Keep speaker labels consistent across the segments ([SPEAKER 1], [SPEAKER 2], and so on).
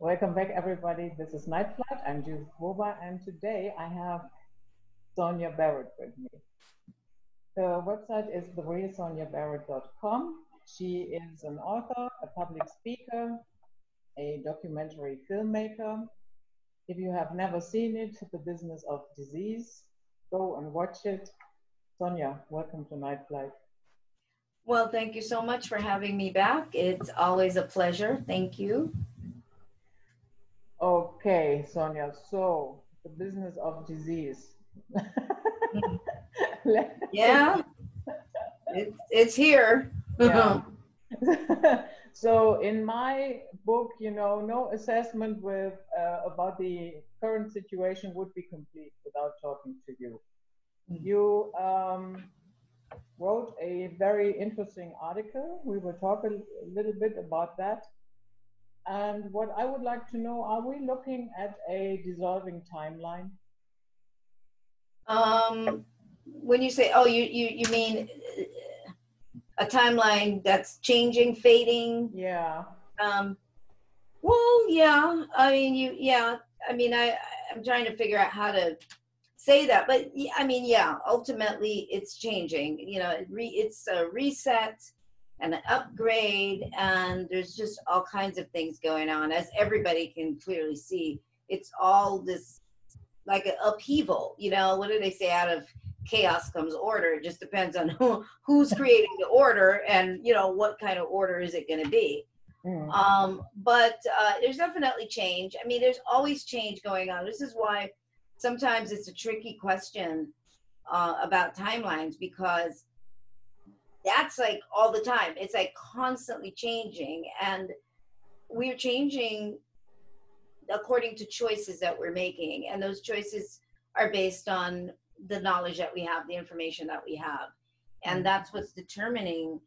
[SPEAKER 1] Welcome back, everybody. This is Night Flight. I'm Judith Woba, and today I have Sonia Barrett with me. The website is therealsoniabarrett.com. She is an author, a public speaker, a documentary filmmaker. If you have never seen it, The Business of Disease, go and watch it. Sonia, welcome to Night Flight.
[SPEAKER 2] Well, thank you so much for having me back. It's always a pleasure. Thank you.
[SPEAKER 1] Okay, Sonia, so The Business of Disease.
[SPEAKER 2] Yeah, it's here.
[SPEAKER 1] Yeah. So in my book, no assessment with about the current situation would be complete without talking to you. You wrote a very interesting article. We will talk a little bit about that. And what I would like to know, are we looking at a dissolving timeline?
[SPEAKER 2] When you say, you mean a timeline that's changing, fading?
[SPEAKER 1] Yeah.
[SPEAKER 2] Well, yeah. I mean, I'm trying to figure out how to say that, but I mean, yeah. Ultimately, it's changing. It's a reset and an upgrade, and there's just all kinds of things going on, as everybody can clearly see. It's all this like an upheaval. What do they say? Out of chaos comes order. It just depends on who's creating the order, and what kind of order is it going to be. But there's definitely change. I mean, there's always change going on. This is why sometimes it's a tricky question about timelines, because that's like all the time. It's like constantly changing, and we're changing according to choices that we're making, and those choices are based on the knowledge that we have, the information that we have, and that's what's determining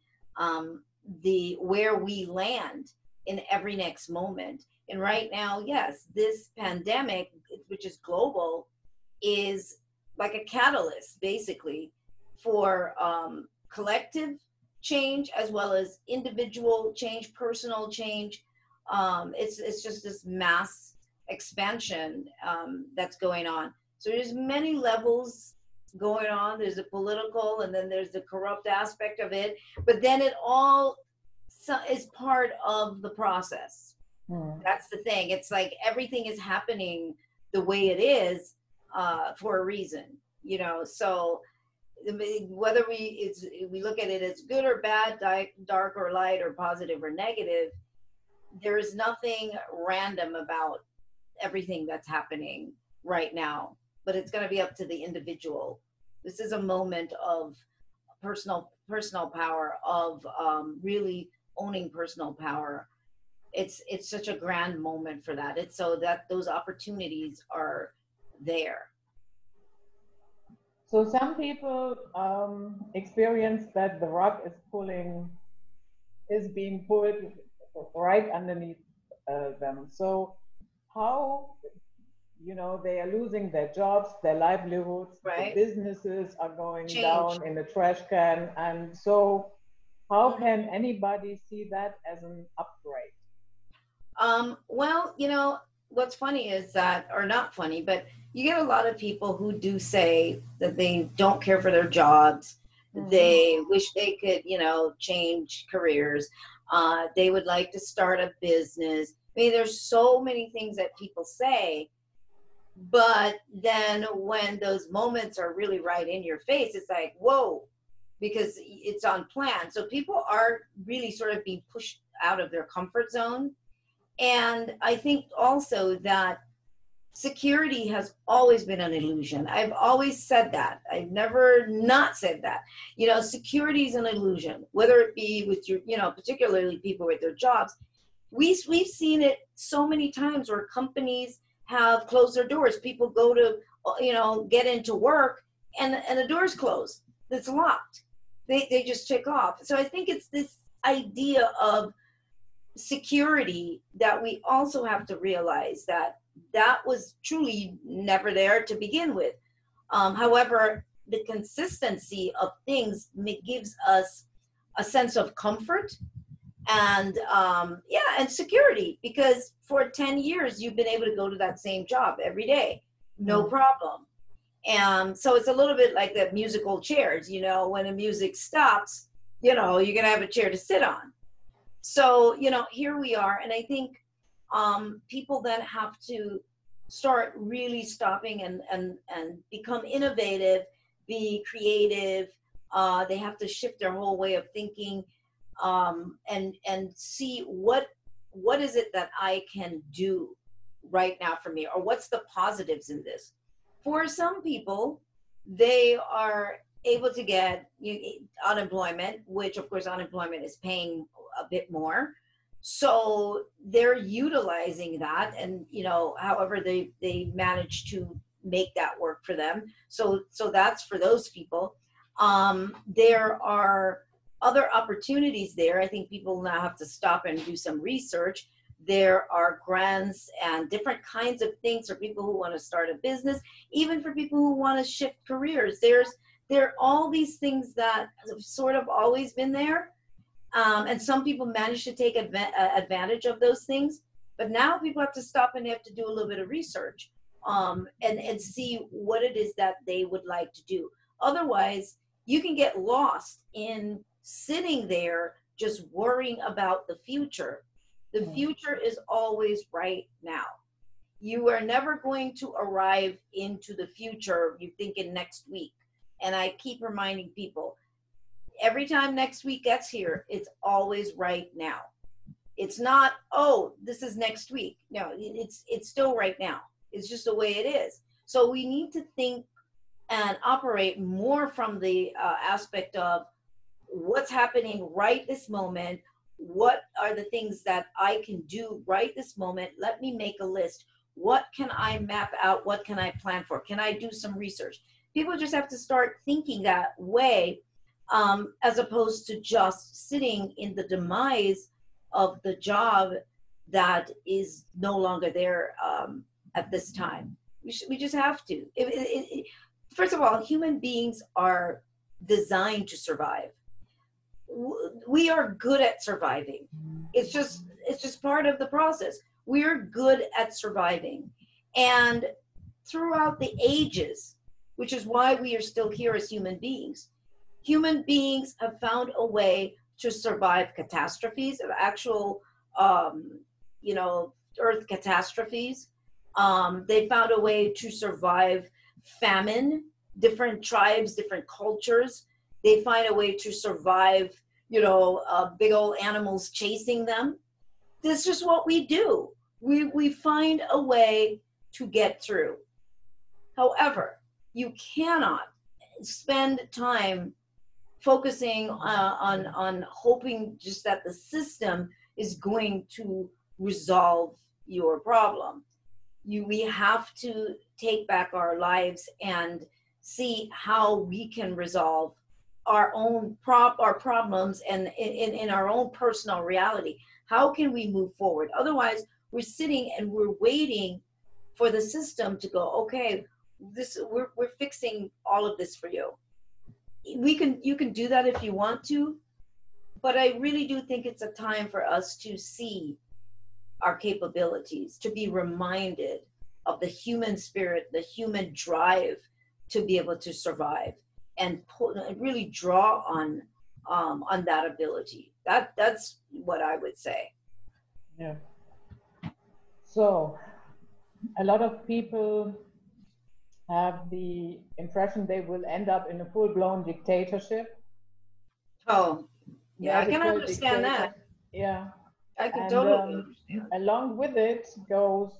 [SPEAKER 2] where we land in every next moment. And right now, yes, this pandemic, which is global, is like a catalyst basically for collective change as well as individual change, personal change. It's just this mass expansion that's going on. So there's many levels going on. There's the political, and then there's the corrupt aspect of it. But then it all is part of the process. That's the thing. It's like everything is happening the way it is for a reason. So whether we look at it as good or bad, dark or light, or positive or negative, there is nothing random about everything that's happening right now, but it's going to be up to the individual. This is a moment of personal power, of really owning personal power. It's such a grand moment for that. It's so that those opportunities are there.
[SPEAKER 1] So some people experience that the rug is being pulled right underneath them. So how, they are losing their jobs, their livelihoods,
[SPEAKER 2] right?
[SPEAKER 1] The businesses are going down in the trash can. And so how can anybody see that as an upgrade?
[SPEAKER 2] Well, what's funny is that, or not funny, but you get a lot of people who do say that they don't care for their jobs. They wish they could, change careers. They would like to start a business. I mean, there's so many things that people say, but then when those moments are really right in your face, it's like, whoa, because it's on plan. So people are really sort of being pushed out of their comfort zone. And I think also that security has always been an illusion. I've always said that. I've never not said that. Security is an illusion, whether it be with your, particularly people with their jobs. We've seen it so many times where companies have closed their doors. People go to, get into work, and the door's closed. It's locked. They just check off. So I think it's this idea of security that we also have to realize that was truly never there to begin with. However, the consistency of things gives us a sense of comfort And yeah, and security, because for 10 years you've been able to go to that same job every day, no problem. And so it's a little bit like the musical chairs, you know, when the music stops, you know, you're going to have a chair to sit on. So, you know, here we are. And I think people then have to start really stopping and become innovative, be creative. They have to shift their whole way of thinking, and see what is it that I can do right now for me, or what's the positives in this. For some people, they are able to get unemployment, which of course unemployment is paying a bit more. So they're utilizing that, and you know, however they manage to make that work for them. So that's for those people. There are other opportunities there. I think people now have to stop and do some research. There are grants and different kinds of things for people who want to start a business, even for people who want to shift careers. There are all these things that have sort of always been there. And some people manage to take advantage of those things. But now people have to stop and they have to do a little bit of research, and see what it is that they would like to do. Otherwise, you can get lost in sitting there just worrying about the future. The future is always right now. You are never going to arrive into the future, you think, in next week. And I keep reminding people, every time next week gets here, it's always right now. It's not, oh, this is next week. No, it's still right now. It's just the way it is. So we need to think and operate more from the aspect of what's happening right this moment. What are the things that I can do right this moment? Let me make a list. What can I map out? What can I plan for? Can I do some research? People just have to start thinking that way, as opposed to just sitting in the demise of the job that is no longer there at this time. We just have to. First of all, human beings are designed to survive. We are good at surviving. It's just part of the process. We're good at surviving. And throughout the ages, which is why we are still here as human beings have found a way to survive catastrophes, of actual, earth catastrophes. They found a way to survive famine, different tribes, different cultures. They find a way to survive, big old animals chasing them. This is just what we do. We find a way to get through. However, you cannot spend time focusing on hoping just that the system is going to resolve your problem. We have to take back our lives and see how we can resolve our own problems and in our own personal reality. How can we move forward? Otherwise, we're sitting and we're waiting for the system to go, okay, we're fixing all of this for you. You can do that if you want to, but I really do think it's a time for us to see our capabilities, to be reminded of the human spirit, the human drive to be able to survive, and really draw on that ability. That's what I would say.
[SPEAKER 1] Yeah. So a lot of people have the impression they will end up in a full-blown dictatorship.
[SPEAKER 2] Oh, yeah, I can understand that.
[SPEAKER 1] Yeah.
[SPEAKER 2] I can totally understand.
[SPEAKER 1] Along with it goes,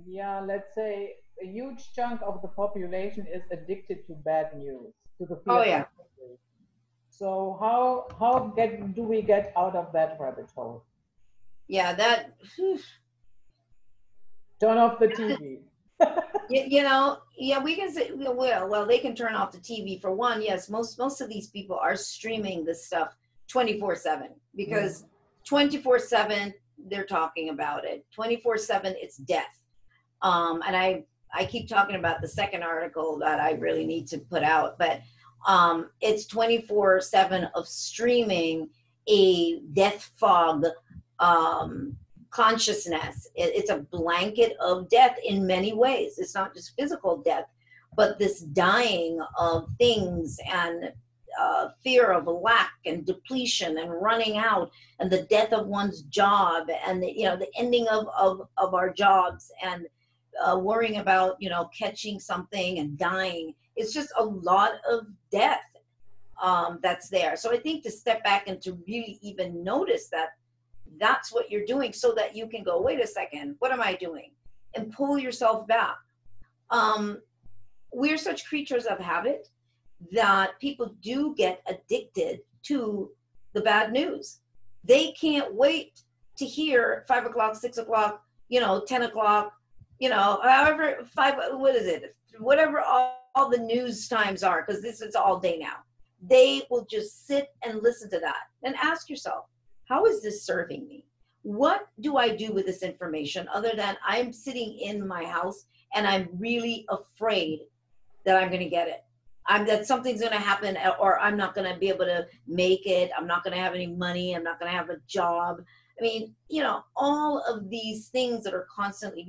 [SPEAKER 1] let's say a huge chunk of the population is addicted to bad news, to the fear.
[SPEAKER 2] Oh, yeah.
[SPEAKER 1] So how do we get out of that rabbit hole?
[SPEAKER 2] Yeah,
[SPEAKER 1] turn off the TV.
[SPEAKER 2] We can say, well, they can turn off the TV for one. Yes, most of these people are streaming this stuff 24/7, because 24/7 they're talking about it. 24/7 it's death. And I keep talking about the second article that I really need to put out, but it's 24/7 of streaming a death fog consciousness. It's a blanket of death in many ways. It's not just physical death, but this dying of things and fear of lack and depletion and running out, and the death of one's job, and the ending of our jobs, and worrying about catching something and dying. It's just a lot of death that's there. So I think to step back and to really even notice that that's what you're doing, so that you can go, wait a second, what am I doing? And pull yourself back. We're such creatures of habit that people do get addicted to the bad news. They can't wait to hear 5 o'clock, 6 o'clock, 10 o'clock, however, whatever all the news times are, because this is all day now. They will just sit and listen to that and ask yourself, how is this serving me? What do I do with this information other than I'm sitting in my house and I'm really afraid that I'm going to get it? That something's going to happen, or I'm not going to be able to make it. I'm not going to have any money. I'm not going to have a job. I mean, all of these things that are constantly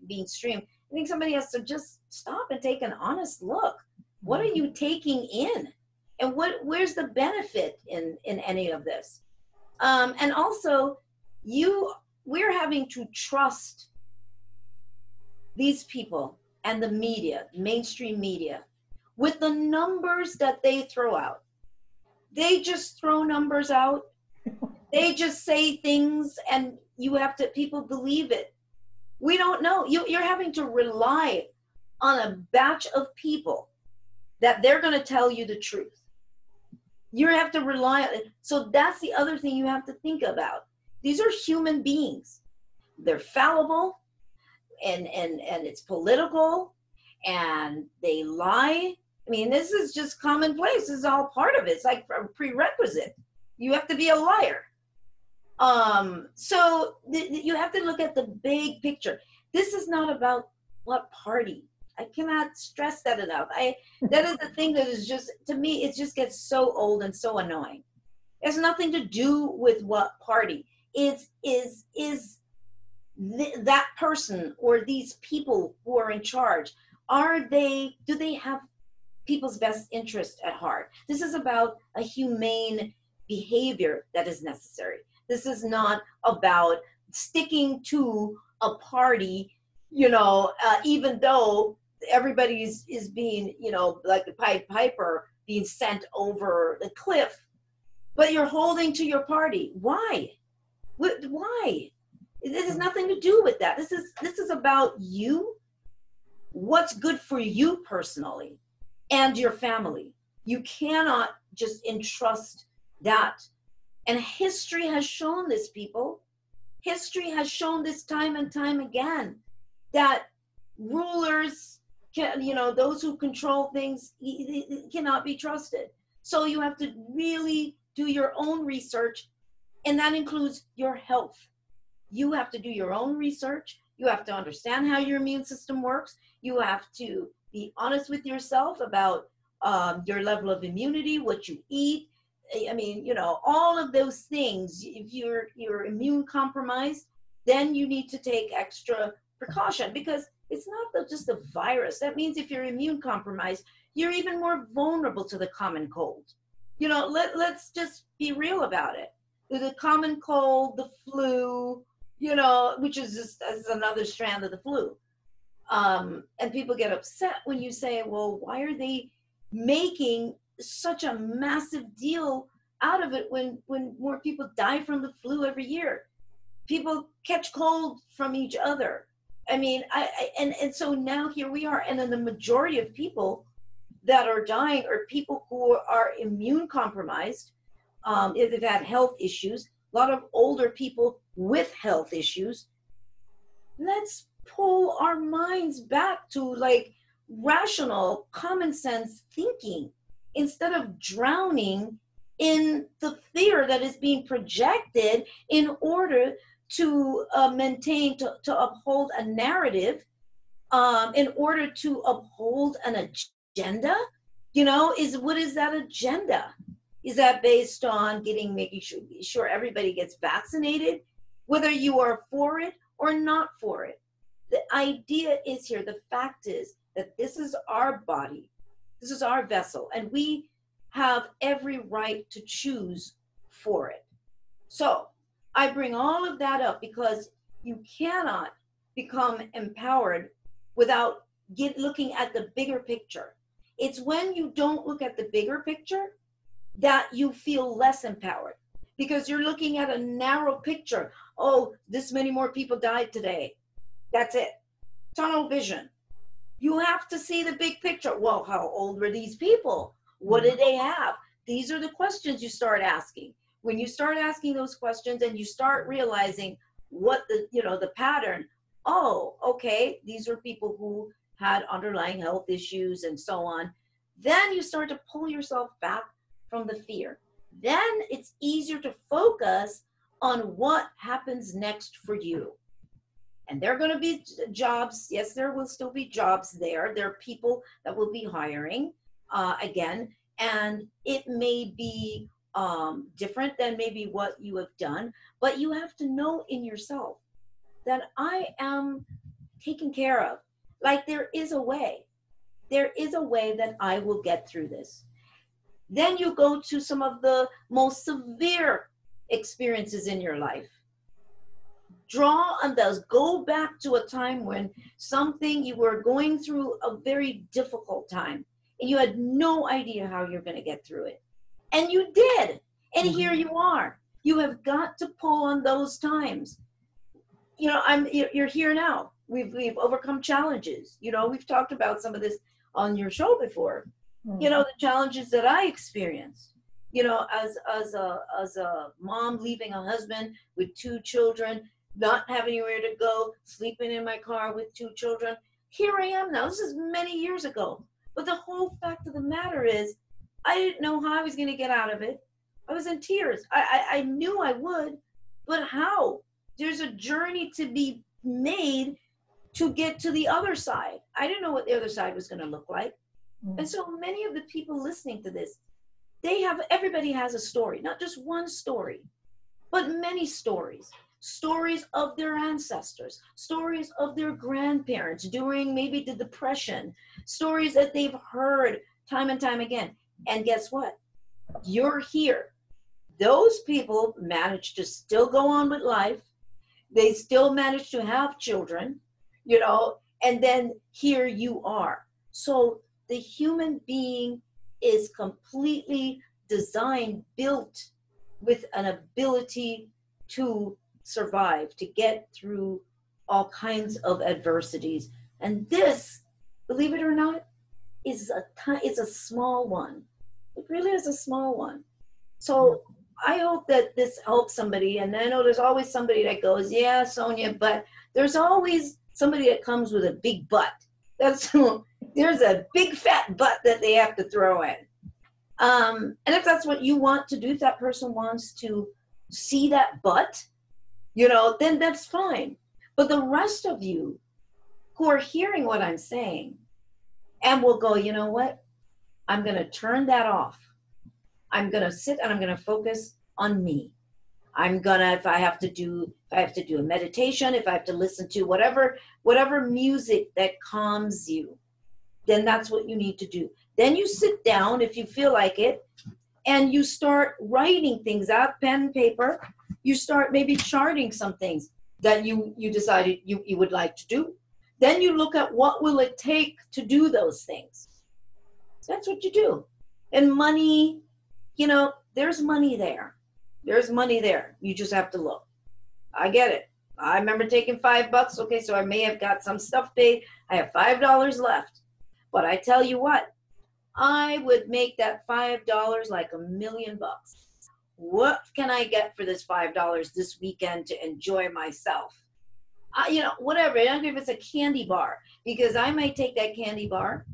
[SPEAKER 2] being streamed. I think somebody has to just stop and take an honest look. What are you taking in? And where's the benefit in any of this? And also, we're having to trust these people and the media, mainstream media, with the numbers that they throw out. They just throw numbers out. They just say things, and people believe it. We don't know. You're having to rely on a batch of people that they're going to tell you the truth. You have to rely on it. So that's the other thing you have to think about. These are human beings. They're fallible, and it's political, and they lie. I mean, this is just commonplace. This is all part of it. It's like a prerequisite. You have to be a liar. So you have to look at the big picture. This is not about what party. I cannot stress that enough. That is the thing that is just, to me, it just gets so old and so annoying. It has nothing to do with what party. Is that person or these people who are in charge, do they have people's best interest at heart? This is about a humane behavior that is necessary. This is not about sticking to a party, even though everybody is being, like the Pied Piper, being sent over the cliff, but you're holding to your party. Why? Why? This has nothing to do with that. This is about you, what's good for you personally and your family. You cannot just entrust that. And history has shown this, people. History has shown this time and time again, that rulers those who control things cannot be trusted. So you have to really do your own research, and that includes your health. You have to do your own research. You have to understand how your immune system works. You have to be honest with yourself about your level of immunity, what you eat. I mean, all of those things. If you're immune compromised, then you need to take extra precaution, because it's not just a virus. That means if you're immune compromised, you're even more vulnerable to the common cold. Let's just be real about it. The common cold, the flu, which is just as another strand of the flu. And people get upset when you say, well, why are they making such a massive deal out of it when more people die from the flu every year? People catch cold from each other. I mean, and so now here we are, and then the majority of people that are dying are people who are immune compromised, if they've had health issues, a lot of older people with health issues. Let's pull our minds back to like rational, common sense thinking, instead of drowning in the fear that is being projected in order to maintain, to uphold a narrative, in order to uphold an agenda. What is that agenda? Is that based on making sure everybody gets vaccinated, whether you are for it or not for it? The idea is here, the fact is that this is our body, this is our vessel, and we have every right to choose for it. So I bring all of that up because you cannot become empowered without looking at the bigger picture. It's when you don't look at the bigger picture that you feel less empowered, because you're looking at a narrow picture. Oh, this many more people died today. That's it. Tunnel vision. You have to see the big picture. Well, how old were these people? What did they have? These are the questions you start asking. When you start asking those questions and you start realizing what the pattern, oh, okay, these are people who had underlying health issues and so on, then you start to pull yourself back from the fear. Then it's easier to focus on what happens next for you. And there are going to be jobs. Yes, there will still be jobs there. There are people that will be hiring again, and it may be different than maybe what you have done, but you have to know in yourself that I am taken care of. Like there is a way. There is a way that I will get through this. Then you go to some of the most severe experiences in your life. Draw on those. Go back to a time when you were going through a very difficult time and you had no idea how you're going to get through it. And you did. And here you are. You have got to pull on those times. You're here now. We've overcome challenges. We've talked about some of this on your show before. The challenges that I experienced, as a mom leaving a husband with 2 children, not having anywhere to go, sleeping in my car with 2 children. Here I am now. This is many years ago. But the whole fact of the matter is, I didn't know how I was going to get out of it. I was in tears. I knew I would, but how? There's a journey to be made to get to the other side. I didn't know what the other side was going to look like. And so many of the people listening to this, everybody has a story, not just one story, but many stories. Stories of their ancestors, stories of their grandparents during maybe the Depression, stories that they've heard time and time again. And guess what? You're here. Those people managed to still go on with life. They still managed to have children, and then here you are. So the human being is completely designed, built with an ability to survive, to get through all kinds of adversities. And this, believe it or not, is a small one. It really is a small one. So I hope that this helps somebody. And I know there's always somebody that goes, yeah, Sonia, but there's always somebody that comes with a big butt. There's a big fat butt that they have to throw in. And if that's what you want to do, if that person wants to see that butt, then that's fine. But the rest of you who are hearing what I'm saying and will go, you know what? I'm going to turn that off. I'm going to sit and I'm going to focus on me. I'm going to, if I have to do a meditation, if I have to listen to whatever music that calms you, then that's what you need to do. Then you sit down if you feel like it and you start writing things out, pen and paper. You start maybe charting some things that you decided you would like to do. Then you look at what will it take to do those things. That's what you do. And money, there's money there. There's money there. You just have to look. I get it. I remember taking $5. Okay, so I may have got some stuff paid. I have $5 left. But I tell you what, I would make that $5 like $1 million. What can I get for this $5 this weekend to enjoy myself? Whatever. I don't care if it's a candy bar, because I might take that candy bar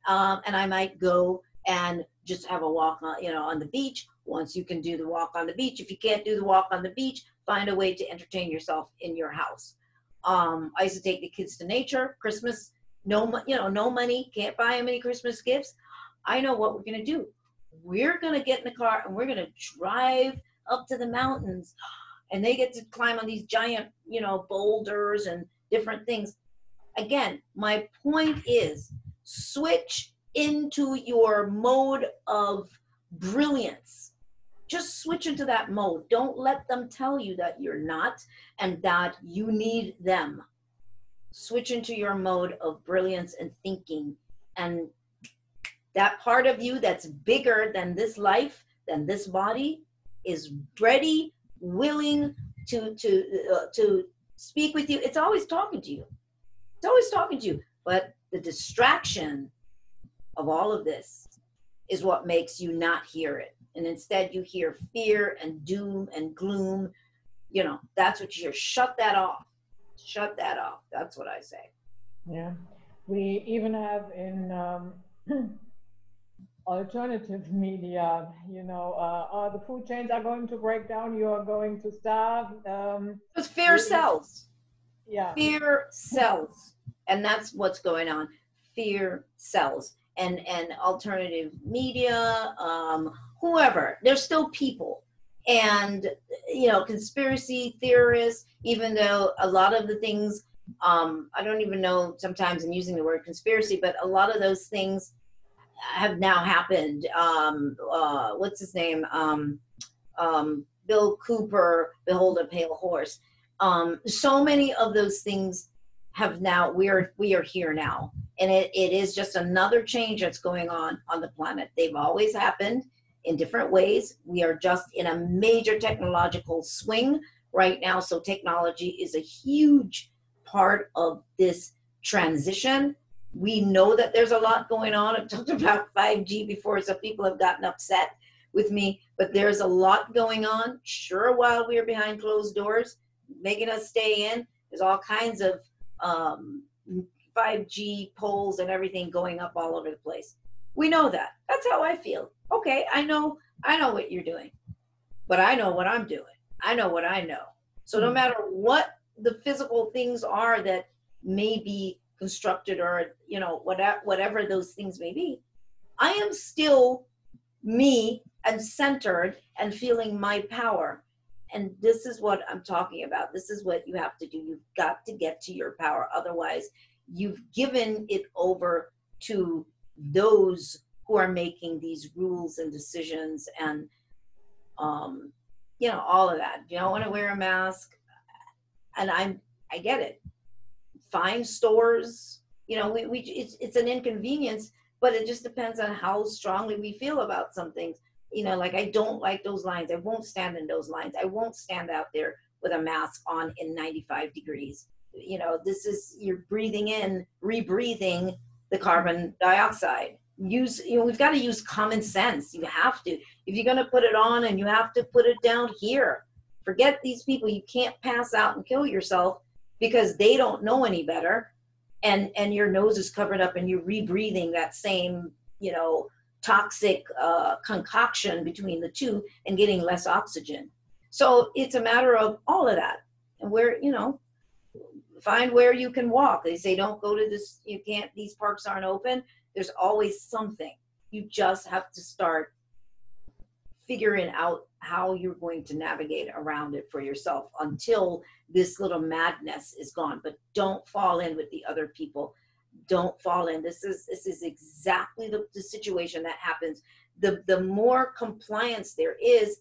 [SPEAKER 2] and I might go and just have a walk on the beach. Once you can do the walk on the beach. If you can't do the walk on the beach, find a way to entertain yourself in your house. I used to take the kids to nature. Christmas, no money, can't buy them any Christmas gifts. I know what we're going to do. we're going to get in the car and we're going to drive up to the mountains, and they get to climb on these giant, you know, boulders and different things. Again, my point is switch into your mode of brilliance. Just switch into that mode. Don't let them tell you that you're not and that you need them. Switch into your mode of brilliance and thinking, and that part of you that's bigger than this life, than this body, is ready, willing to speak with you. It's always talking to you. It's always talking to you. But the distraction of all of this is what makes you not hear it. And instead you hear fear and doom and gloom. You know, that's what you hear. Shut that off. Shut that off. That's what I say.
[SPEAKER 1] Yeah. We even have in alternative media, you know, the food chains are going to break down, you are going to starve.
[SPEAKER 2] Because fear sells.
[SPEAKER 1] Yeah.
[SPEAKER 2] Fear sells. And that's what's going on. Fear sells. And alternative media, whoever, they're still people. And, you know, conspiracy theorists, even though a lot of the things, I don't even know sometimes in using the word conspiracy, but a lot of those things have now happened. What's his name? Bill Cooper, Behold a Pale Horse. So many of those things have now, we are here now. And it is just another change that's going on the planet. They've always happened in different ways. We are just in a major technological swing right now. So technology is a huge part of this transition. We know that there's a lot going on. I've talked about 5G before, so people have gotten upset with me, but there's a lot going on. Sure, while we are behind closed doors, making us stay in, there's all kinds of 5G poles and everything going up all over the place. We know that. That's how I feel. Okay, I know what you're doing, but I know what I'm doing. I know what I know. So no matter what the physical things are that may be constructed, or, you know, whatever those things may be, I am still me and centered and feeling my power. And this is what I'm talking about. This is what you have to do. You've got to get to your power. Otherwise, you've given it over to those who are making these rules and decisions and, you know, all of that. You don't want to wear a mask. And I get it. Fine stores, you know, it's an inconvenience, but it just depends on how strongly we feel about some things. You know, like, I don't like those lines. I won't stand in those lines. I won't stand out there with a mask on in 95 degrees. You know, this is, you're breathing in, rebreathing the carbon dioxide. You know, we've got to use common sense. You have to. If you're going to put it on, and you have to put it down here. Forget these people. You can't pass out and kill yourself because they don't know any better. And your nose is covered up and you're rebreathing that same, you know, toxic concoction between the two and getting less oxygen. So it's a matter of all of that. And where, you know, find where you can walk. They say, don't go to this, you can't, these parks aren't open. There's always something. You just have to start figuring out how you're going to navigate around it for yourself until this little madness is gone. But don't fall in with the other people. Don't fall in. This is exactly the situation that happens. The more compliance there is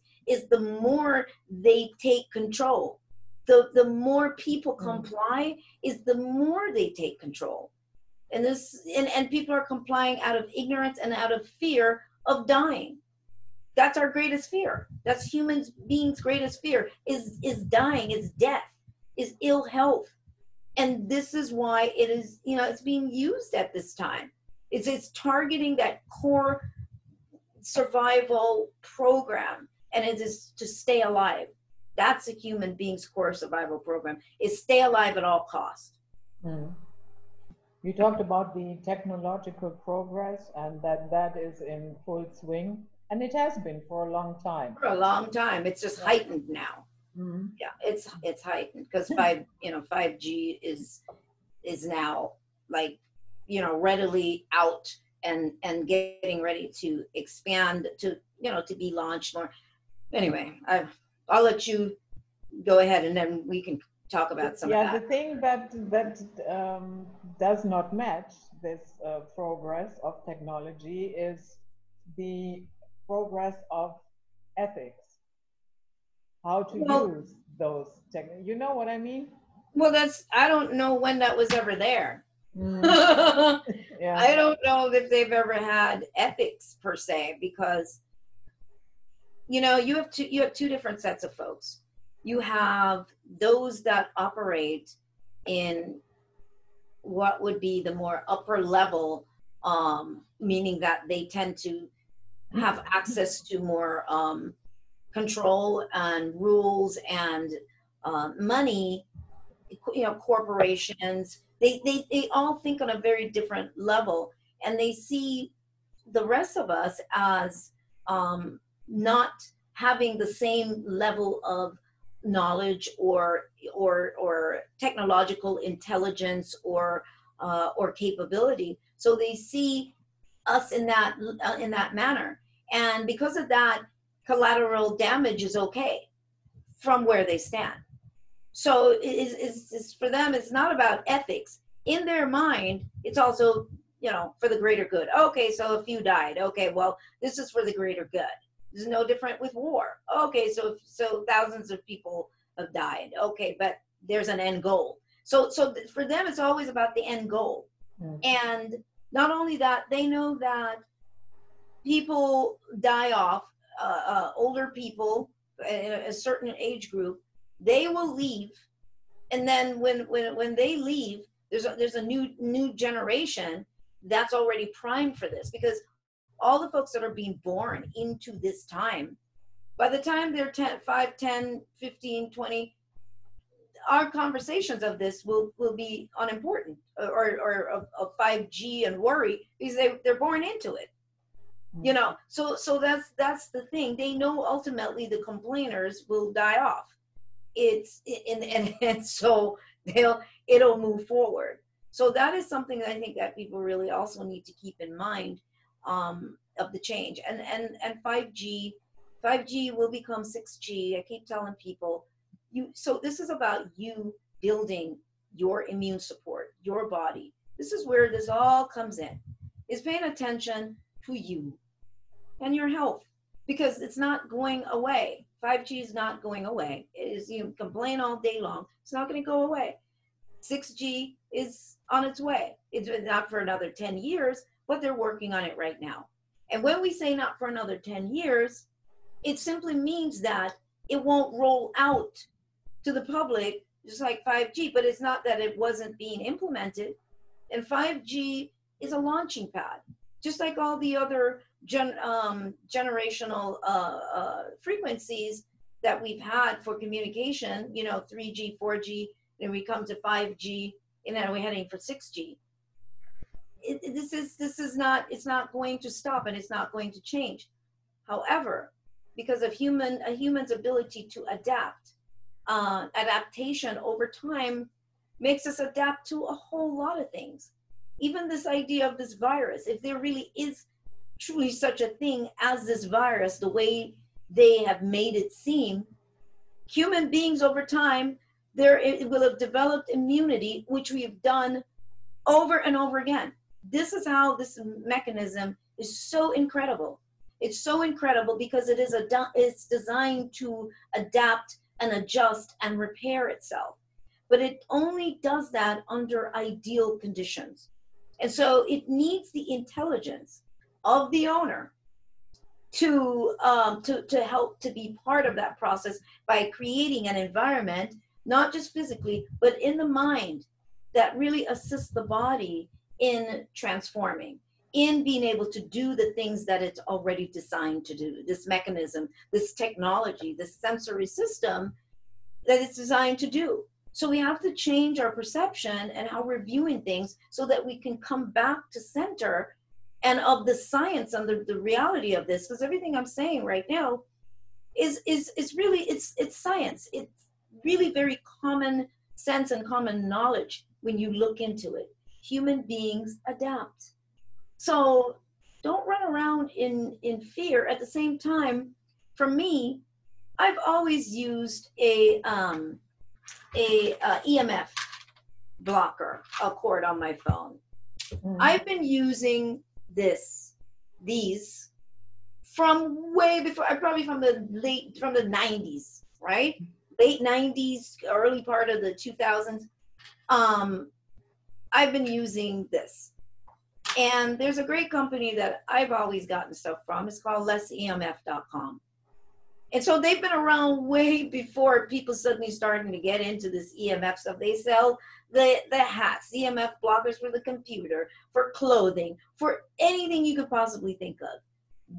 [SPEAKER 2] the more they take control. The more people comply is the more they take control. And and people are complying out of ignorance and out of fear of dying. That's our greatest fear. That's human beings' greatest fear is dying, is death, is ill health. And this is why it is, you know, it's being used at this time. It's targeting that core survival program, and it is to stay alive. That's a human being's core survival program, is stay alive at all costs.
[SPEAKER 1] You talked about the technological progress and that is in full swing. And it has been for a long time.
[SPEAKER 2] For a long time. It's just heightened now. Yeah, it's heightened because 5G is now, like, you know, readily out and getting ready to expand to, you know, to be launched more. Anyway, I'll let you go ahead, and then we can talk about some of that.
[SPEAKER 1] The thing that does not match this progress of technology is the progress of ethics. How to use those you know what I mean?
[SPEAKER 2] Well, I don't know when that was ever there.
[SPEAKER 1] Yeah.
[SPEAKER 2] I don't know if they've ever had ethics per se, because, you know, you have two different sets of folks. You have those that operate in what would be the more upper level, meaning that they tend to have access to more control and rules and money. You know, corporations, they all think on a very different level, and they see the rest of us as not having the same level of knowledge or technological intelligence or capability. So they see us in that manner, and because of that, collateral damage is okay from where they stand. So it's for them, it's not about ethics. In their mind, it's also, you know, for the greater good. Okay, so a few died. Okay, well, this is for the greater good. This is no different with war. Okay, so thousands of people have died. Okay, but there's an end goal. So for them, it's always about the end goal. Mm. And not only that, they know that people die off, older people in a certain age group, they will leave, and then when they leave, there's a new generation that's already primed for this, because all the folks that are being born into this time, by the time they're 5, 10, 15, 20, our conversations of this will be unimportant, or of 5G and worry, because they're born into it. You know, so that's the thing. They know ultimately the complainers will die off. And so it'll move forward. So that is something that I think that people really also need to keep in mind, of the change. And 5G will become 6G. I keep telling people, so this is about you building your immune support, your body. This is where this all comes in, is paying attention to you and your health, because it's not going away. 5G is not going away. It is, you complain all day long, it's not going to go away. 6G is on its way. It's not for another 10 years, but they're working on it right now. And when we say not for another 10 years, it simply means that it won't roll out to the public just like 5G, but it's not that it wasn't being implemented. And 5G is a launching pad, just like all the other generational frequencies that we've had for communication, 3G, 4G, then we come to 5G, and then we're heading for 6G. It's not going to stop, and it's not going to change. However, because of a human's ability to adapt, adaptation over time makes us adapt to a whole lot of things. Even this idea of this virus, if there really is truly such a thing as this virus, the way they have made it seem, human beings over time, it will have developed immunity, which we have done over and over again. This is how this mechanism is so incredible. It's so incredible because it's designed to adapt and adjust and repair itself. But it only does that under ideal conditions. And so it needs the intelligence of the owner to help to be part of that process by creating an environment, not just physically, but in the mind, that really assists the body in transforming, in being able to do the things that it's already designed to do. This mechanism, this technology, this sensory system that it's designed to do. So we have to change our perception and how we're viewing things so that we can come back to center and of the science and the reality of this, because everything I'm saying right now is really, it's science. It's really very common sense and common knowledge when you look into it. Human beings adapt. So don't run around in fear. At the same time, for me, I've always used a EMF blocker, a cord on my phone. I've been using these from way before, probably from the 90s, right? Late 90s, early part of the 2000s. I've been using this. And there's a great company that I've always gotten stuff from. It's called lessemf.com. And so they've been around way before people suddenly starting to get into this EMF stuff. They sell the hats, EMF blockers for the computer, for clothing, for anything you could possibly think of.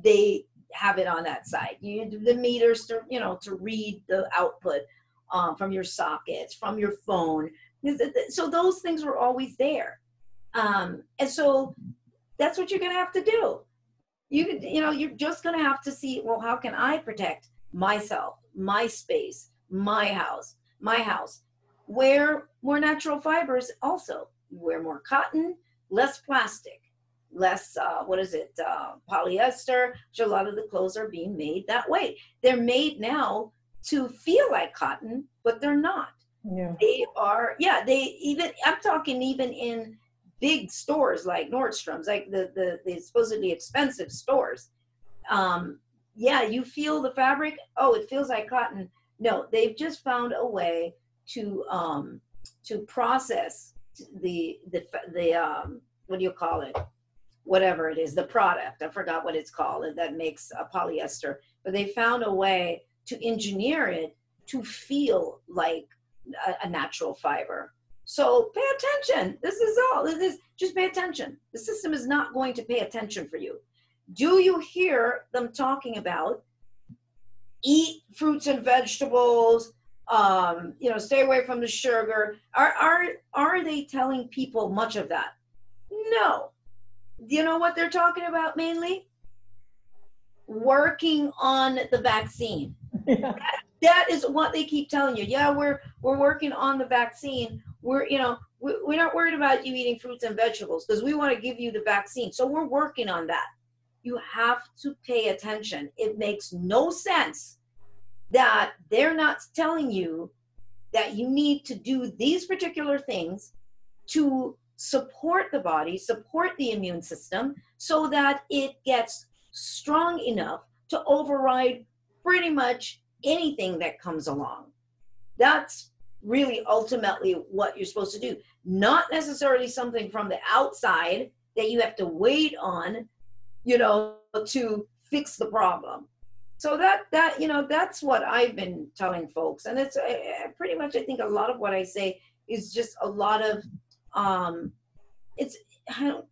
[SPEAKER 2] They have it on that side. The meters to, to read the output from your sockets, from your phone. So those things were always there. And so that's what you're going to have to do. You're just going to have to see, well, how can I protect myself, my space, my house, wear more natural fibers also, wear more cotton, less plastic, less, polyester, which a lot of the clothes are being made that way. They're made now to feel like cotton, but they're not.
[SPEAKER 1] Yeah.
[SPEAKER 2] They are, I'm talking even in big stores like Nordstrom's, like the supposedly expensive stores. You feel the fabric. Oh, it feels like cotton. No, they've just found a way to process the what do you call it? Whatever it is, the product. I forgot what it's called that makes a polyester. But they found a way to engineer it to feel like a natural fiber. So pay attention. This is all. Just pay attention. The system is not going to pay attention for you. Do you hear them talking about eat fruits and vegetables? Stay away from the sugar. Are they telling people much of that? No. Do you know what they're talking about mainly? Working on the vaccine.
[SPEAKER 1] Yeah.
[SPEAKER 2] That is what they keep telling you. Yeah, we're working on the vaccine. We're not worried about you eating fruits and vegetables because we want to give you the vaccine. So we're working on that. You have to pay attention. It makes no sense that they're not telling you that you need to do these particular things to support the body, support the immune system, so that it gets strong enough to override pretty much anything that comes along. That's really ultimately what you're supposed to do. Not necessarily something from the outside that you have to wait on, to fix the problem. So that's what I've been telling folks. And it's pretty much, I think a lot of what I say is just a lot of, I'm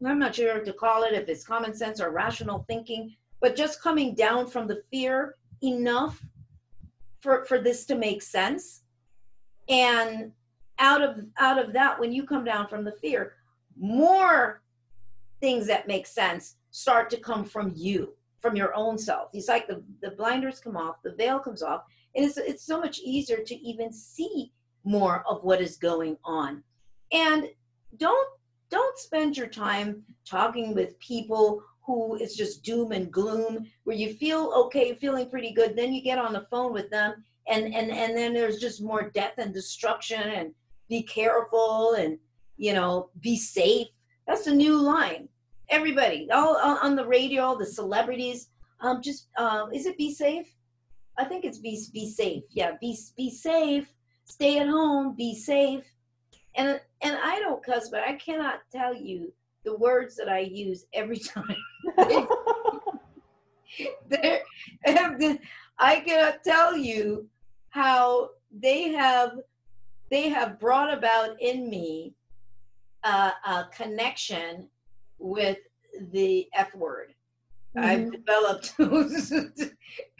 [SPEAKER 2] not sure what to call it, if it's common sense or rational thinking, but just coming down from the fear enough for this to make sense. And out of that, when you come down from the fear, more things that make sense start to come from you, from your own self. It's like the blinders come off, the veil comes off, and it's so much easier to even see more of what is going on. And don't spend your time talking with people who is just doom and gloom, where you feel okay, feeling pretty good, then you get on the phone with them, and then there's just more death and destruction, and be careful, and be safe. That's a new line. Everybody, all on the radio, the celebrities, is it be safe? I think it's be safe. Yeah, be safe. Stay at home. Be safe. And I don't cuss, but I cannot tell you the words that I use every time. I cannot tell you how they have brought about in me a connection with the F word. Mm-hmm. I've developed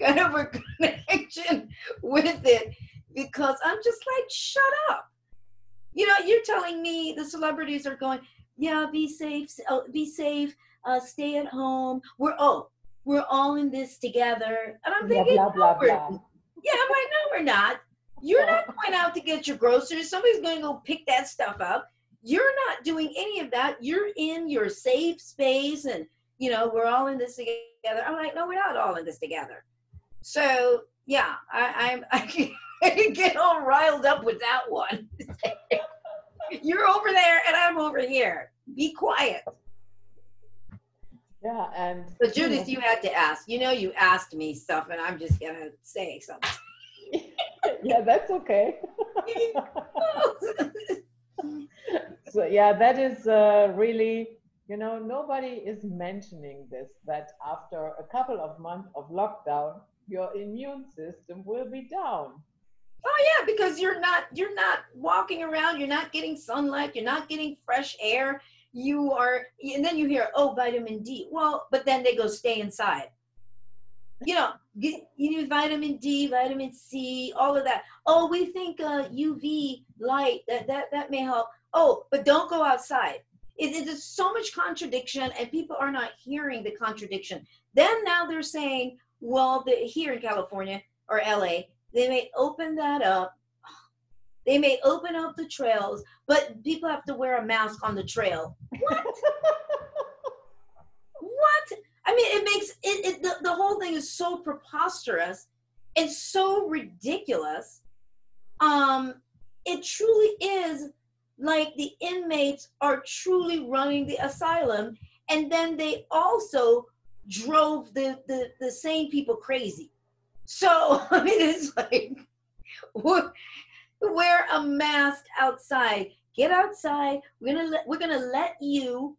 [SPEAKER 2] kind of a connection with it because I'm just like, shut up. You're telling me the celebrities are going, yeah, be safe, stay at home. We're all in this together. And I'm thinking,
[SPEAKER 1] blah, blah, blah.
[SPEAKER 2] Yeah, I'm like, no, we're not. You're not going out to get your groceries. Somebody's going to go pick that stuff up. You're not doing any of that. You're in your safe space, and we're all in this together. I'm like, no, we're not all in this together. So yeah, I can get all riled up with that one. You're over there and I'm over here. Be quiet.
[SPEAKER 1] Yeah, and
[SPEAKER 2] but Judith, you had to ask. You asked me stuff, and I'm just gonna say something.
[SPEAKER 1] yeah, that's okay. So yeah, that is really, nobody is mentioning this, that after a couple of months of lockdown, your immune system will be down.
[SPEAKER 2] Oh yeah, because you're not walking around, you're not getting sunlight, you're not getting fresh air. You are, and then you hear, oh, vitamin D. Well, but then they go stay inside. You need vitamin D, vitamin C, all of that. Oh, we think UV light that may help. Oh, but don't go outside. It is so much contradiction, and people are not hearing the contradiction. Then now they're saying, well, here in California or LA, they may open that up. They may open up the trails, but people have to wear a mask on the trail. What? What? I mean, it makes the whole thing is so preposterous and so ridiculous. It truly is like the inmates are truly running the asylum, and then they also drove the sane people crazy. So I mean, it's like, wear a mask outside. Get outside. We're gonna let you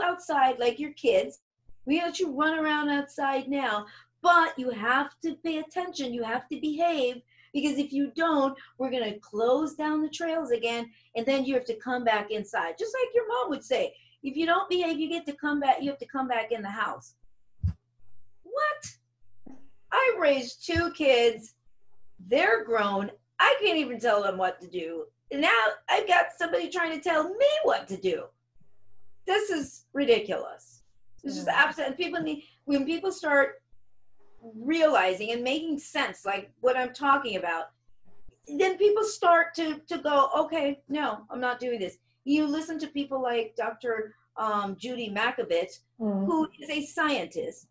[SPEAKER 2] outside like your kids. We let you run around outside now, but you have to pay attention. You have to behave, because if you don't, we're gonna close down the trails again, and then you have to come back inside. Just like your mom would say, if you don't behave, you have to come back in the house. What? I raised 2 kids. They're grown. I can't even tell them what to do. Now I've got somebody trying to tell me what to do. This is ridiculous. This is absolute. And when people start realizing and making sense, like what I'm talking about, then people start to go, okay, no, I'm not doing this. You listen to people like Dr. Judy Makovitz, who is a scientist.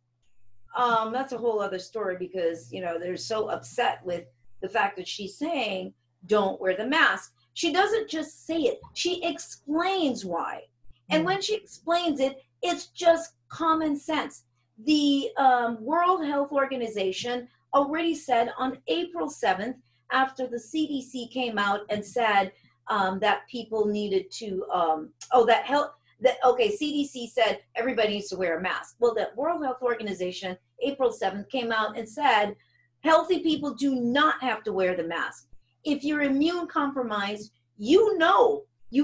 [SPEAKER 2] That's a whole other story, because they're so upset with the fact that she's saying don't wear the mask. She doesn't just say it, she explains why. And when she explains it, it's just common sense. The World Health Organization already said on April 7th, after the CDC came out and said that people needed to, CDC said everybody needs to wear a mask. Well, the World Health Organization, April 7th, came out and said healthy people do not have to wear the mask. If you're immune compromised, you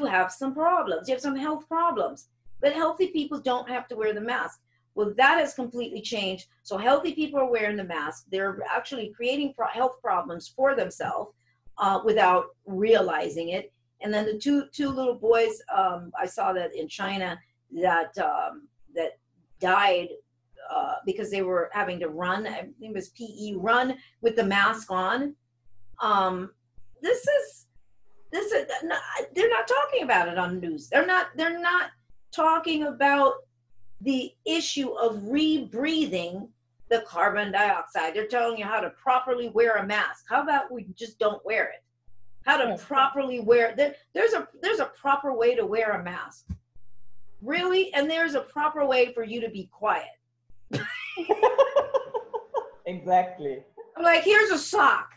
[SPEAKER 2] have some problems. You have some health problems. But healthy people don't have to wear the mask. Well, that has completely changed. So healthy people are wearing the mask. They're actually creating health problems for themselves without realizing it. And then the two little boys, I saw that in China, that died because they were having to run. I think it was PE, run with the mask on. This is they're not talking about it on the news. They're not talking about the issue of rebreathing the carbon dioxide. They're telling you how to properly wear a mask. How about we just don't wear it? How to properly wear there's a proper way to wear a mask. Really? And there's a proper way for you to be quiet.
[SPEAKER 1] Exactly.
[SPEAKER 2] I'm like, here's a sock.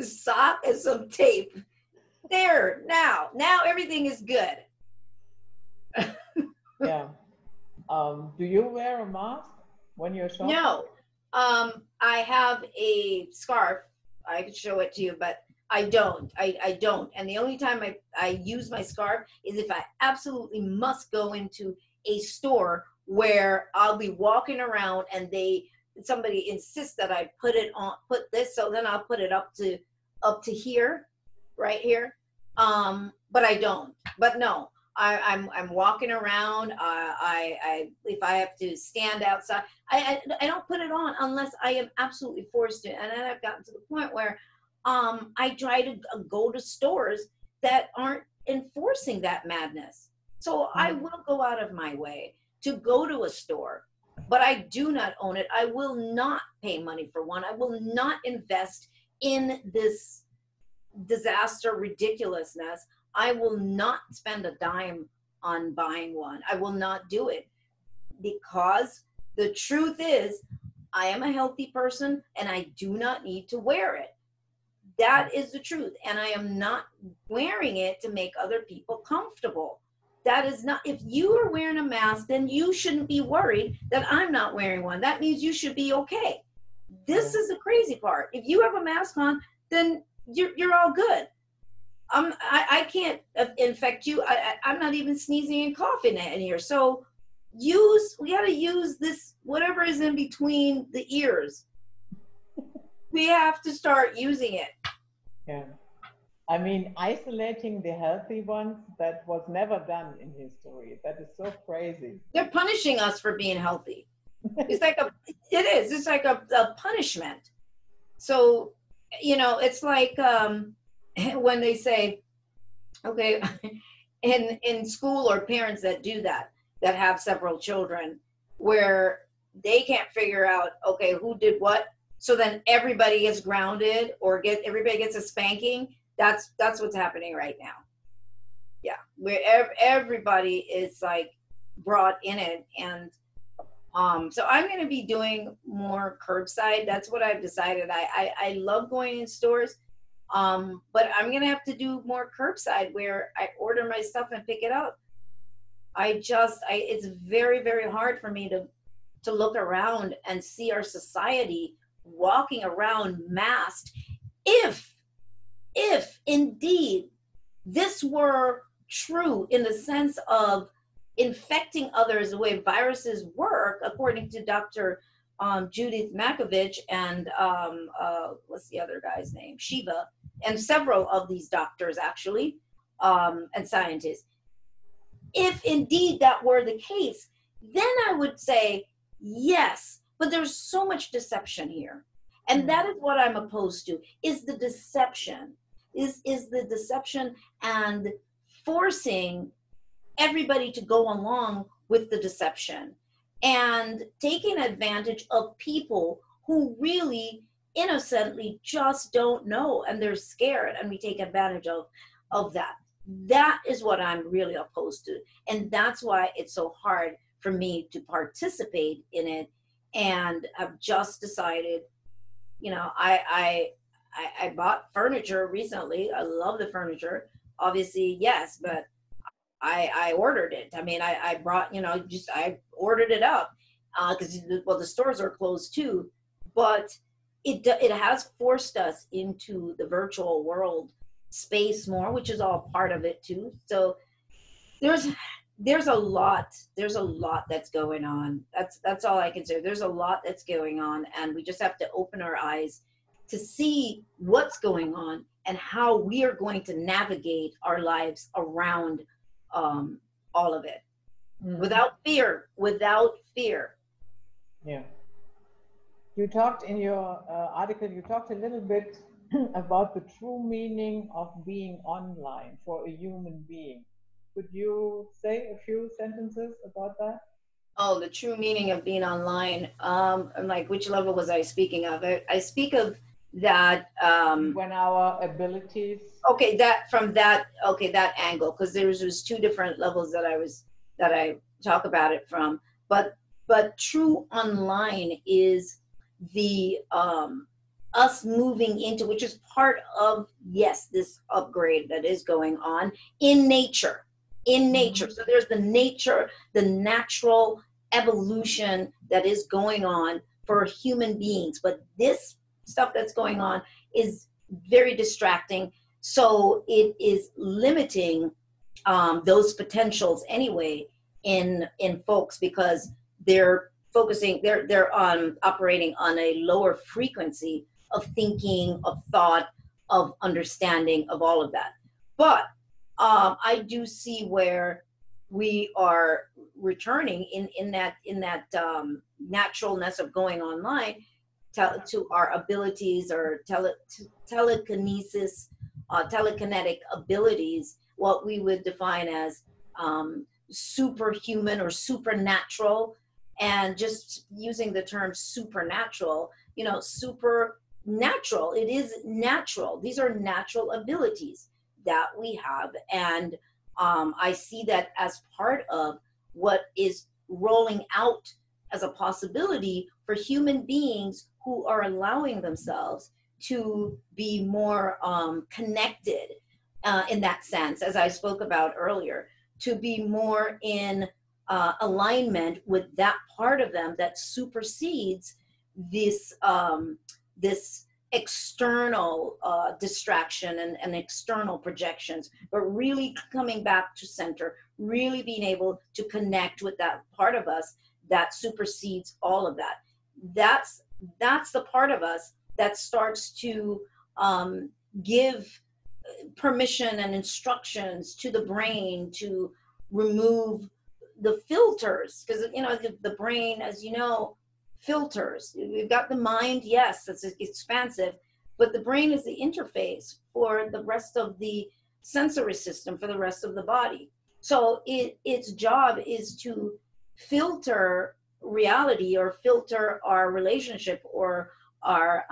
[SPEAKER 2] Sock and some tape. There, now everything is good.
[SPEAKER 1] Yeah. Do you wear a mask when you're shopping?
[SPEAKER 2] No. I have a scarf. I could show it to you, but I don't. I don't. And the only time I use my scarf is if I absolutely must go into a store where I'll be walking around and somebody insists that I put this, so then I'll put it up to here, right here. But I don't. But no, I'm walking around. If I have to stand outside, I don't put it on unless I am absolutely forced to. And then I've gotten to the point where I try to go to stores that aren't enforcing that madness. So I will go out of my way to go to a store, but I do not own it. I will not pay money for one. I will not invest in this disaster ridiculousness. I will not spend a dime on buying one. I will not do it, because the truth is I am a healthy person and I do not need to wear it. That is the truth. And I am not wearing it to make other people comfortable. That is not, if you are wearing a mask, then you shouldn't be worried that I'm not wearing one. That means you should be okay. This is the crazy part. If you have a mask on, then you're all good. I can't infect you. I'm not even sneezing and coughing in here. So we got to use this, whatever is in between the ears. We have to start using it.
[SPEAKER 1] Yeah. I mean, isolating the healthy ones, that was never done in history. That is so crazy.
[SPEAKER 2] They're punishing us for being healthy. It's like it's like a punishment. So, it's like when they say, okay, in school, or parents that do that have several children, where they can't figure out, okay, who did what. So then everybody gets grounded, or everybody gets a spanking. That's what's happening right now. Yeah, where everybody is like brought in it. And so I'm going to be doing more curbside. That's what I've decided. I love going in stores, but I'm going to have to do more curbside, where I order my stuff and pick it up. It's very, very hard for me to look around and see our society walking around masked. If indeed this were true in the sense of infecting others the way viruses work, according to Dr. Judith Makovich and what's the other guy's name? Shiva, and several of these doctors actually, and scientists. If indeed that were the case, then I would say yes, but there's so much deception here. And that is what I'm opposed to, is the deception, is the deception, and forcing everybody to go along with the deception, and taking advantage of people who really innocently just don't know, and they're scared, and we take advantage of that. That is what I'm really opposed to. And that's why it's so hard for me to participate in it. And I've just decided, I bought furniture recently. I love the furniture, obviously, yes, but I ordered it. I mean, I brought, I ordered it up because, the stores are closed too. But it has forced us into the virtual world space more, which is all part of it too. So there's a lot that's going on. That's all I can say. There's a lot that's going on, and we just have to open our eyes to see what's going on and how we are going to navigate our lives around all of it, without fear.
[SPEAKER 1] Yeah. You talked in your article, you talked a little bit about the true meaning of being online for a human being. Could you say a few sentences about that?
[SPEAKER 2] Oh, the true meaning of being online. Like, which level was I speaking of? I speak of that.
[SPEAKER 1] When our abilities.
[SPEAKER 2] Okay, that angle, because there's two different levels that I talk about it from. But true online is the us moving into, which is part of, yes, this upgrade that is going on in nature. So there's the natural evolution that is going on for human beings. But this stuff that's going on is very distracting. So it is limiting those potentials anyway in folks, because they're operating on a lower frequency of thinking, of thought, of understanding, of all of that. But I do see where we are returning in that naturalness of going online to our abilities or telekinesis, telekinetic abilities, what we would define as superhuman or supernatural. And just using the term supernatural, you know, supernatural, it is natural. These are natural abilities that we have. And I see that as part of what is rolling out as a possibility for human beings who are allowing themselves to be more connected in that sense, as I spoke about earlier, to be more in alignment with that part of them that supersedes this this external distraction and external projections, but really coming back to center, really being able to connect with that part of us that supersedes all of that. That's the part of us that starts to give permission and instructions to the brain to remove the filters, because you know the brain, as you know, filters. We've got the mind, yes, it's expansive, but the brain is the interface for the rest of the sensory system, for the rest of the body. So its job is to filter reality, or filter our relationship, or our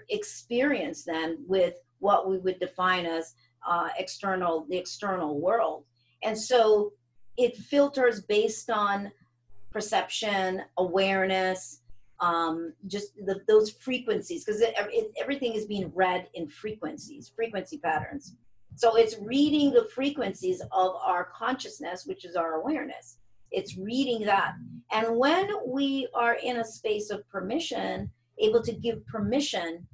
[SPEAKER 2] experience then with what we would define as the external world. And so it filters based on perception, awareness, just those frequencies, because everything is being read in frequency patterns. So it's reading the frequencies of our consciousness, which is our awareness. It's reading that. And when we are in a space of permission, able to give permission,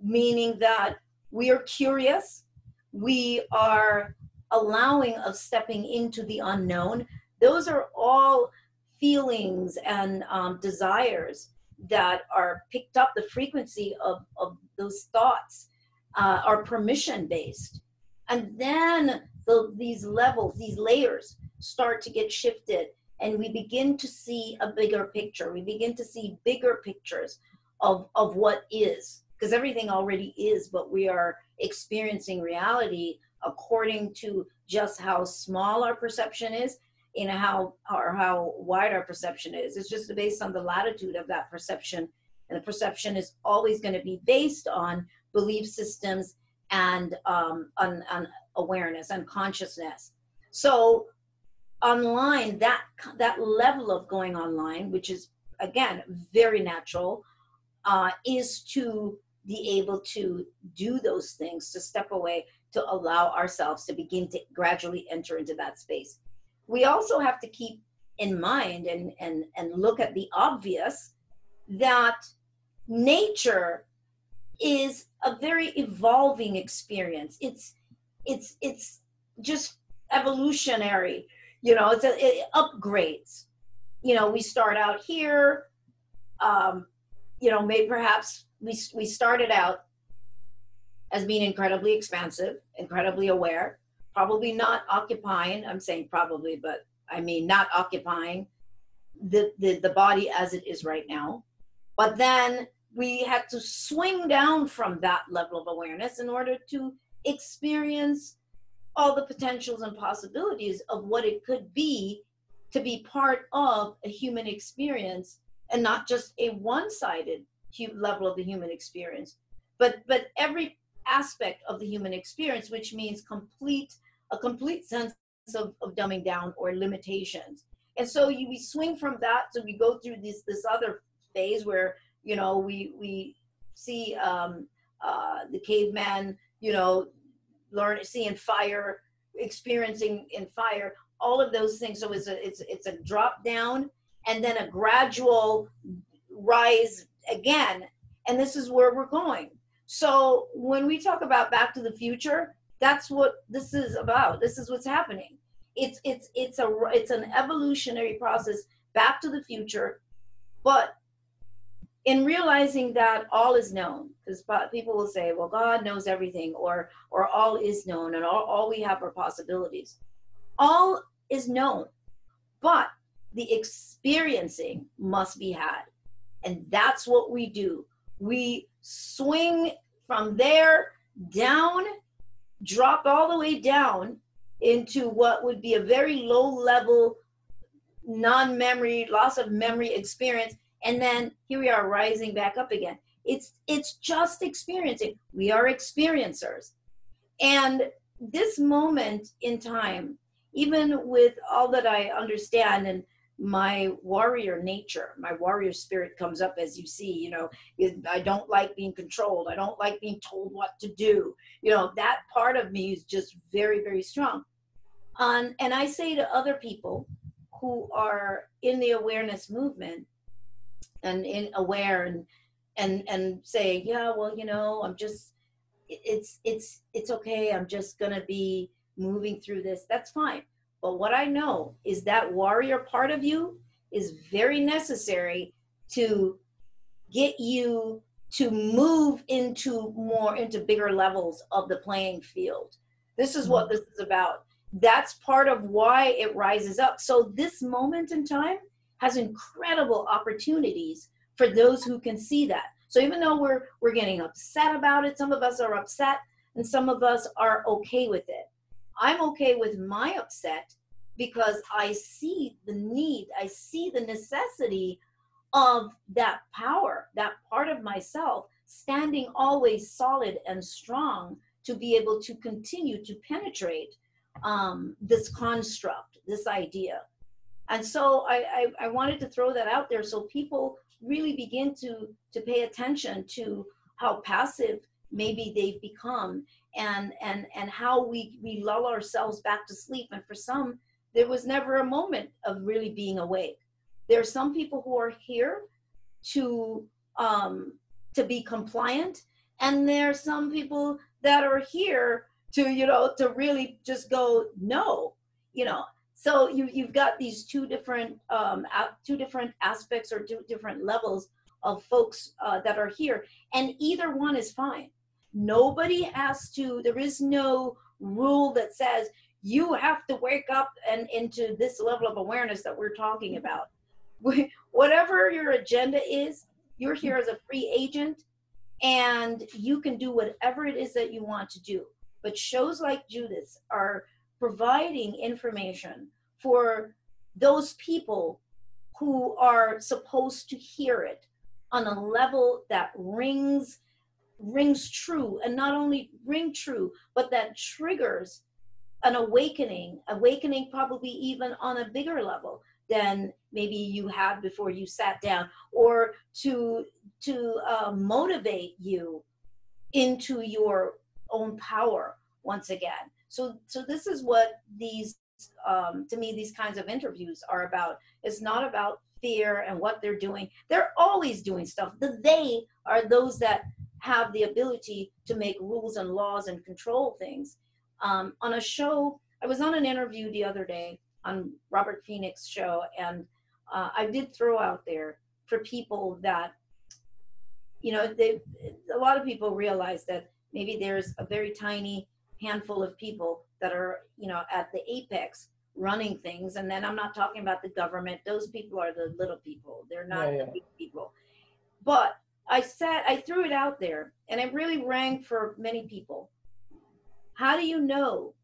[SPEAKER 2] meaning that we are curious, we are allowing of stepping into the unknown. Those are all feelings and desires that are picked up. The frequency of those thoughts are permission based. And then these levels, these layers start to get shifted, and we begin to see a bigger picture. We begin to see bigger pictures of what is, because everything already is, but we are experiencing reality according to just how small our perception is, and how wide our perception is. It's just based on the latitude of that perception, and the perception is always going to be based on belief systems and on awareness and consciousness. So online, that level of going online, which is again very natural, is to be able to do those things, to step away, to allow ourselves to begin to gradually enter into that space. We also have to keep in mind and look at the obvious, that nature is a very evolving experience. It's just evolutionary, you know. It upgrades. You know, we start out here. You know, maybe perhaps we started out as being incredibly expansive, incredibly aware, probably not occupying, I'm saying probably, but I mean not occupying the body as it is right now. But then we had to swing down from that level of awareness in order to experience all the potentials and possibilities of what it could be to be part of a human experience, and not just a one-sided level of the human experience, but every aspect of the human experience, which means a complete sense of dumbing down or limitations. And so we swing from that, so we go through this other phase where, you know, we see the caveman, you know, seeing fire, experiencing in fire, all of those things. So it's a drop down and then a gradual rise again. And this is where we're going. So when we talk about Back to the Future, that's what this is about. This is what's happening. It's an evolutionary process back to the future, but in realizing that all is known, because people will say, well, God knows everything, or all is known, and all we have are possibilities. All is known, but the experiencing must be had. And that's what we do. We swing from there down, drop all the way down into what would be a very low level, non-memory, loss of memory experience. And then here we are rising back up again. It's just experiencing. We are experiencers. And this moment in time, even with all that I understand and my warrior nature, my warrior spirit comes up, as you see, you know, I don't like being controlled. I don't like being told what to do. You know, that part of me is just very, very strong. And I say to other people who are in the awareness movement and in aware and say, yeah, well, you know, I'm just, it's okay. I'm just going to be moving through this. That's fine. But what I know is that warrior part of you is very necessary to get you to move into bigger levels of the playing field. This is what this is about. That's part of why it rises up. So this moment in time has incredible opportunities for those who can see that. So even though we're getting upset about it, some of us are upset and some of us are okay with it. I'm okay with my upset because I see the need, I see the necessity of that power, that part of myself standing always solid and strong to be able to continue to penetrate this construct, this idea. And so I wanted to throw that out there so people really begin to pay attention to how passive maybe they've become and how we lull ourselves back to sleep. And for some, there was never a moment of really being awake. There are some people who are here to be compliant, and there are some people that are here to, you know, to really just go, no, you know. So you've got these two different aspects or two different levels of folks that are here, and either one is fine. Nobody has to, there is no rule that says you have to wake up and into this level of awareness that we're talking about. Whatever your agenda is, you're here as a free agent and you can do whatever it is that you want to do. But shows like Judith's are providing information for those people who are supposed to hear it on a level that rings true, and not only ring true, but that triggers an awakening probably even on a bigger level than maybe you had before you sat down, or to motivate you into your own power once again. So this is what these, to me, these kinds of interviews are about. It's not about fear and what they're doing. They're always doing stuff. They are those that have the ability to make rules and laws and control things. On a show, I was on an interview the other day on Robert Phoenix's show, and I did throw out there for people that, you know, a lot of people realize that maybe there's a very tiny handful of people that are, you know, at the apex running things. And then I'm not talking about the government. Those people are the little people. They're not the big people. But I threw it out there, and it really rang for many people. How do you know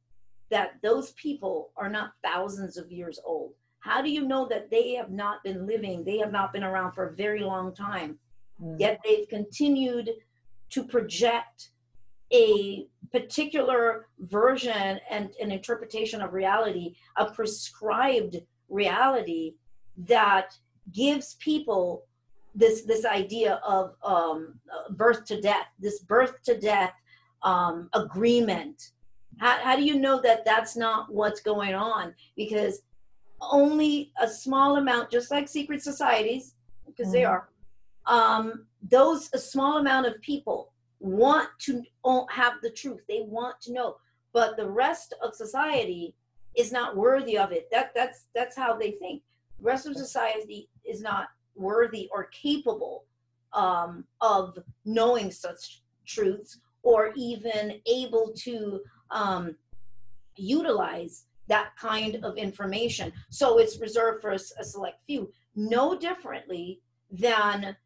[SPEAKER 2] that those people are not thousands of years old? How do you know that they have not been living, they have not been around for a very long time, yet they've continued to project a particular version and an interpretation of reality, a prescribed reality that gives people this idea of birth to death, this birth to death agreement. How do you know that that's not what's going on? Because only a small amount, just like secret societies, because they are, a small amount of people want to have the truth. They want to know, but the rest of society is not worthy of it. That's how they think. The rest of society is not worthy or capable of knowing such truths, or even able to utilize that kind of information. So it's reserved for a select few, no differently than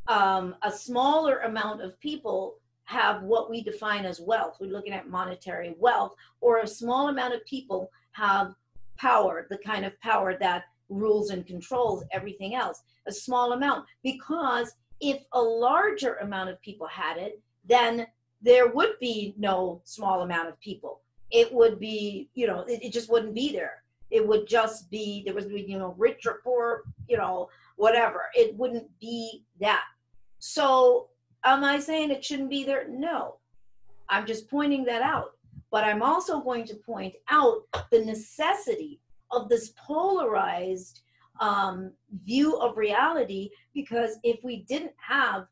[SPEAKER 2] a smaller amount of people have what we define as wealth. We're looking at monetary wealth, or a small amount of people have power, the kind of power that rules and controls everything else. A small amount, because if a larger amount of people had it, then there would be no small amount of people. It would be, you know, it just wouldn't be there. It would just be, there would be, you know, rich or poor, you know, whatever. It wouldn't be that. So am I saying it shouldn't be there? No, I'm just pointing that out. But I'm also going to point out the necessity of this polarized view of reality, because if we didn't have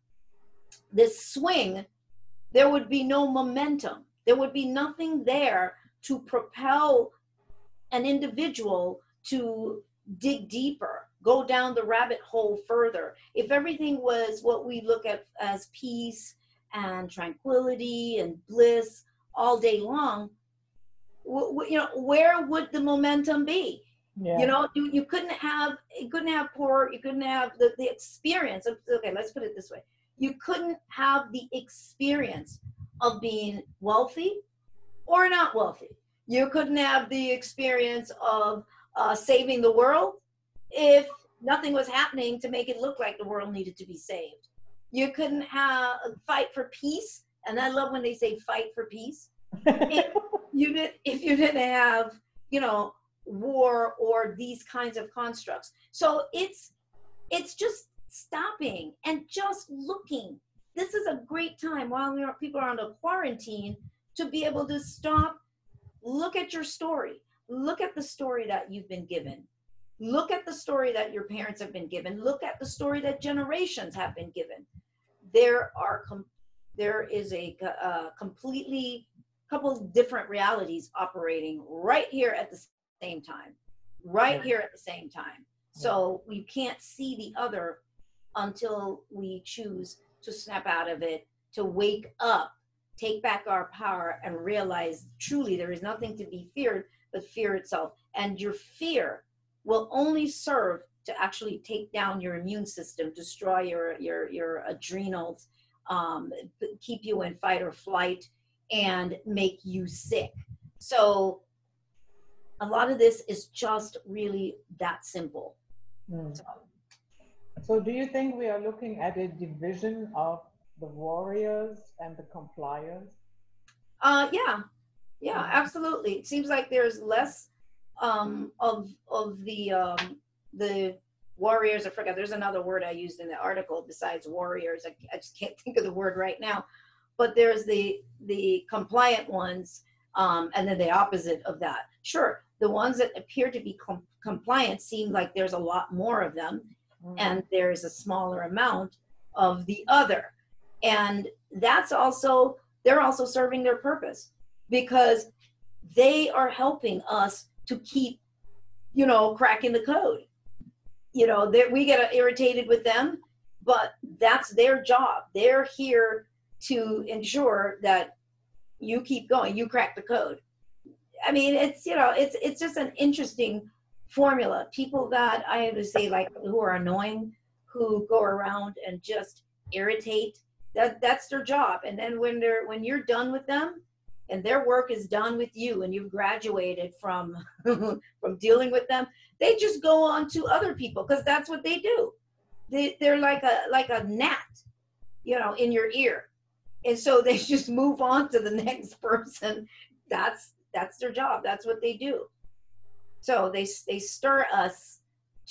[SPEAKER 2] this swing, there would be no momentum. There would be nothing there to propel an individual to dig deeper, go down the rabbit hole further. If everything was what we look at as peace and tranquility and bliss all day long, you know, where would the momentum be? Yeah. You know, you couldn't have poor, you couldn't have the experience of, okay, let's put it this way. You couldn't have the experience of being wealthy or not wealthy. You couldn't have the experience of saving the world if nothing was happening to make it look like the world needed to be saved. You couldn't have a fight for peace, and I love when they say fight for peace. if you didn't have, you know, war or these kinds of constructs. So it's just stopping and just looking. This is a great time while people are under quarantine to be able to stop, look at your story, look at the story that you've been given, look at the story that your parents have been given, look at the story that generations have been given. There is a completely couple different realities operating right here at the same time, So we can't see the other until we choose to snap out of it, to wake up, take back our power, and realize truly there is nothing to be feared but fear itself. And your fear will only serve to actually take down your immune system, destroy your adrenals, keep you in fight or flight, and make you sick. So a lot of this is just really that simple.
[SPEAKER 1] So do you think we are looking at a division of the warriors and the compliers?
[SPEAKER 2] Yeah, absolutely. It seems like there's less of the warriors. I forgot, there's another word I used in the article besides warriors. I just can't think of the word right now. But there's the compliant ones, and then the opposite of that. Sure, the ones that appear to be compliant seem like there's a lot more of them, and there's a smaller amount of the other. And they're also serving their purpose, because they are helping us to keep, you know, cracking the code. You know, we get irritated with them, but that's their job. They're here to ensure that you keep going, you crack the code. I mean, it's, you know, it's just an interesting formula. People that I have to say, like, who are annoying, who go around and just irritate, that's their job. And then when you're done with them and their work is done with you and you've graduated from from dealing with them, they just go on to other people, because that's what they do. They're like a gnat, you know, in your ear. And so they just move on to the next person. That's their job. That's what they do. So they stir us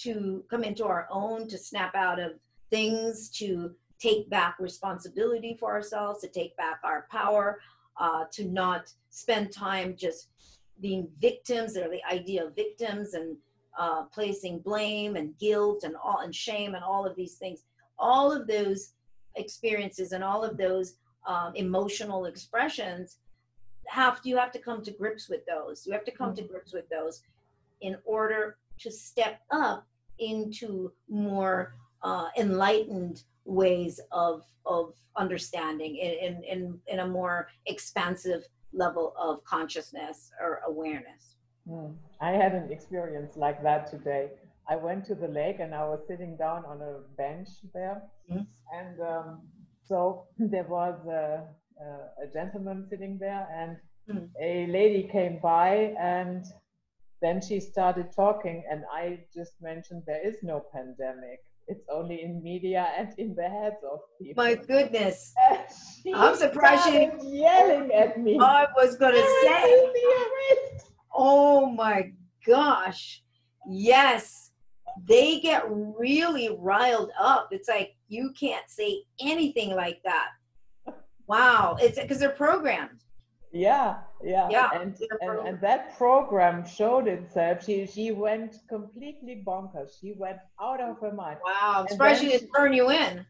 [SPEAKER 2] to come into our own, to snap out of things, to take back responsibility for ourselves, to take back our power, to not spend time just being victims, or the idea of victims, and placing blame and guilt and shame and all of these things. All of those experiences and all of those emotional expressions, you have to come to grips with those. You have to come to grips with those in order to step up into more enlightened ways of understanding in a more expansive level of consciousness or awareness.
[SPEAKER 1] I had an experience like that today. I went to the lake and I was sitting down on a bench there,
[SPEAKER 2] Mhm.
[SPEAKER 1] and so there was a gentleman sitting there, and
[SPEAKER 2] Mhm.
[SPEAKER 1] a lady came by, and then she started talking, and I just mentioned there is no pandemic. It's only in media and in the heads of
[SPEAKER 2] My
[SPEAKER 1] people.
[SPEAKER 2] goodness.
[SPEAKER 1] And
[SPEAKER 2] I'm
[SPEAKER 1] she
[SPEAKER 2] surprised she
[SPEAKER 1] started
[SPEAKER 2] didn't.
[SPEAKER 1] yelling at me,
[SPEAKER 2] I was going to
[SPEAKER 1] Barrett
[SPEAKER 2] say,
[SPEAKER 1] will be arrested.
[SPEAKER 2] oh my gosh. Yes. They get really riled up. It's like you can't say anything like that. Wow. It's because they're programmed.
[SPEAKER 1] Yeah, yeah,
[SPEAKER 2] Yeah.
[SPEAKER 1] and
[SPEAKER 2] They're
[SPEAKER 1] and
[SPEAKER 2] programmed.
[SPEAKER 1] and that program showed itself. She went completely bonkers. She went out of her mind,
[SPEAKER 2] Wow. I'm
[SPEAKER 1] and
[SPEAKER 2] surprised
[SPEAKER 1] then
[SPEAKER 2] she didn't turn you in.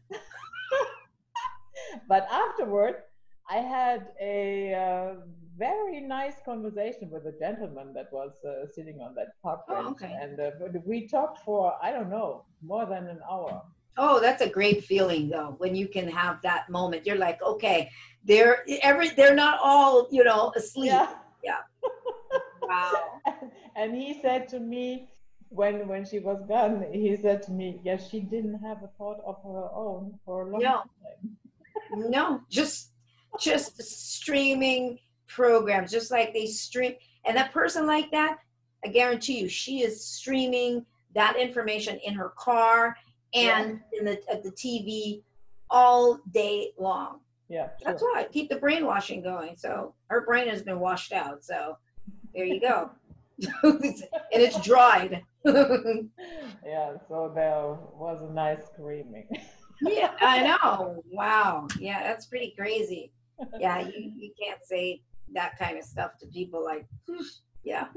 [SPEAKER 1] but afterward, I had a very nice conversation with a gentleman that was sitting on that park
[SPEAKER 2] Oh,
[SPEAKER 1] bench,
[SPEAKER 2] okay.
[SPEAKER 1] and we talked for, I don't know, more than an hour.
[SPEAKER 2] Oh, that's a great feeling though, when you can have that moment. You're like, okay, they're not all, asleep.
[SPEAKER 1] Yeah.
[SPEAKER 2] Yeah. Wow.
[SPEAKER 1] And he said to me, when she was gone, he said to me, yes, she didn't have a thought of her own for a long
[SPEAKER 2] No,
[SPEAKER 1] time.
[SPEAKER 2] no, just streaming programs, just like they stream. And that person like that, I guarantee you, she is streaming that information in her car
[SPEAKER 1] Yeah,
[SPEAKER 2] and in at the TV all day long.
[SPEAKER 1] yeah,
[SPEAKER 2] That's
[SPEAKER 1] sure.
[SPEAKER 2] why keep the brainwashing going. So her brain has been washed out. So there you go. And it's dried.
[SPEAKER 1] Yeah, so there was a nice screaming.
[SPEAKER 2] Yeah, I know. Wow. Yeah, that's pretty crazy. Yeah, you can't say that kind of stuff to people like, yeah.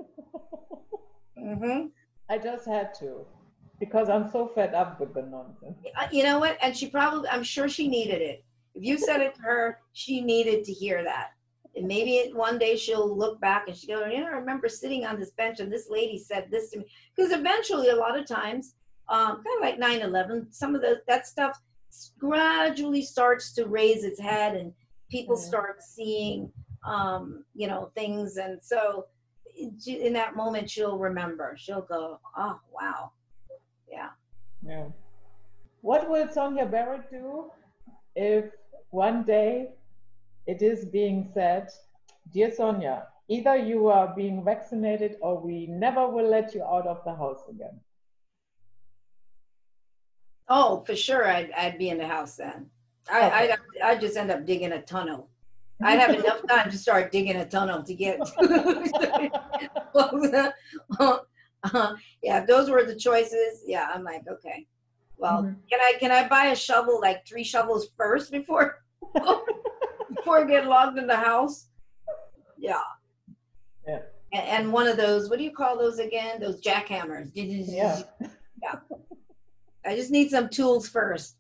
[SPEAKER 2] Hmm.
[SPEAKER 1] I just had to, because I'm so fed up with the nonsense.
[SPEAKER 2] You know what? And I'm sure she needed it. If you said it to her, she needed to hear that. And maybe one day she'll look back and she'll go, I remember sitting on this bench and this lady said this to me. Because eventually, a lot of times, kind of like 9/11, some of that stuff gradually starts to raise its head and people
[SPEAKER 1] Mm,
[SPEAKER 2] start seeing, things. And so in that moment, she'll remember. She'll go, oh, wow. Yeah.
[SPEAKER 1] yeah. What will Sonia Barrett do if one day it is being said, dear Sonia, either you are being vaccinated or we never will let you out of the house again?
[SPEAKER 2] Oh, for sure, I'd be in the house then.
[SPEAKER 1] Okay.
[SPEAKER 2] I'd just end up digging a tunnel. I'd have enough time to start digging a tunnel to get. Yeah, if those were the choices, yeah, I'm like, okay. Well,
[SPEAKER 1] Mhm.
[SPEAKER 2] can I buy a shovel, like 3 shovels first before I get logged in the house? Yeah,
[SPEAKER 1] Yeah.
[SPEAKER 2] and one of those, what do you call those again? Those jackhammers.
[SPEAKER 1] Yeah.
[SPEAKER 2] Yeah, I just need some tools first.